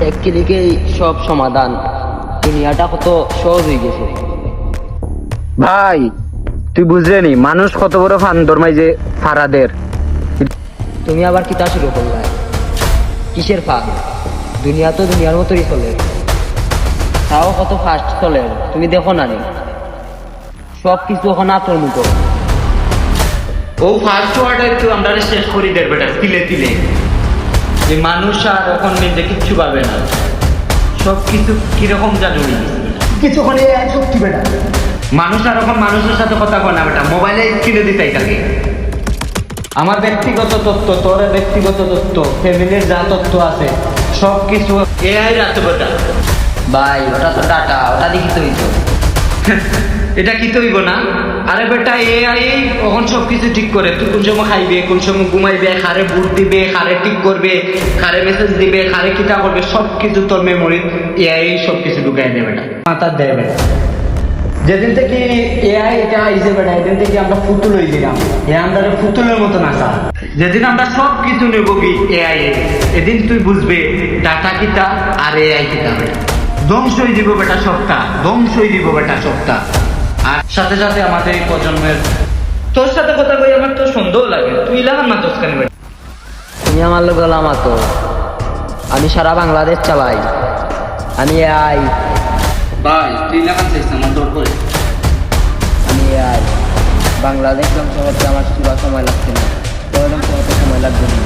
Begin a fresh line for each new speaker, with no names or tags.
এক ক্লিকেই সব সমাধান, দুনিয়াটা কত সহজ হয়ে গেছে।
ভাই তুই বুঝলেনি মানুষ কত বড় ফান ধর্মাই যে ফারাদের।
তুমি আবার কিতা শুরু করলে? কিসের ফাঁক? দুনিয়া তো দুনিয়ার মতোই চলে, তাও কত ফাস্ট চলে, তুমি দেখো না নি? সব কিছু এখন আতর মুখো।
ও ফার্স্ট ওয়ার্ড একটু আমরা শেষ করি দেব বেটা, তিলে তিলে যে মানুষ আর এখন নিজে কিচ্ছু পাবে না, সব কিছু কিরকম জানুনি
কিছুক্ষণে সত্যি বেটা।
মানুষ আর এখন মানুষের সাথে কথা কয় না বেটা, মোবাইলে কিনে দিতেই থাকে। আমার ব্যক্তিগত তথ্য, তোর ব্যক্তিগত তথ্য, ফ্যামিলির যা তথ্য আছে সব কিছু এআই রাখতে বেটা।
ভাই ওটা তো ডাটা, ওটা দেখি তো হইতো।
এটা কি তৈব না? আরে বেটা এআই এখন সব কিছু ঠিক করে, তুই কোন সময় খাইবে, কোন সময় ঘুমাইবে, খারে বুট দিবে, খারে ঠিক করবে, খারে মেসেজ দিবে, খারে কিতা করবে, সব কিছু তোর মেমোরি এআই সব কিছু ঢুকাই দেবে বেটা, মাথার দেয় বেটা। যেদিন থেকে এআই এটা আইছে বেটা, এদিন থেকে আমরা ফুতুল হয়ে গেলাম, এ আমরা ফুতুলের মতো নাচা। যেদিন আমরা সব কিছু নেব কি এআই এদিন তুই বুঝবে ডাটা কিতা আর এআই কিতা বেটা। ধ্বংস হয়ে দিব বেটা সবটা, ধ্বংস হয়ে দিব বেটা সবটা। আর সাথে সাথে আমাদের এই প্রজন্মের, তোর সাথে কথা কই আমার তো সন্দেহ লাগে, তুই লাগান না দোষখানি বেটা।
তুমি আমার লোক আমার তো, আমি সারা বাংলাদেশ চালাই, আমি এআই,
ভাই তুই লাগান চাইছ আমার দৌড় করে।
আমি এআই। বাংলাদেশ ধ্বংস করতে আমার পুরো সময় লাগছে না, তোর ধ্বংস করতে সময় লাগবে না।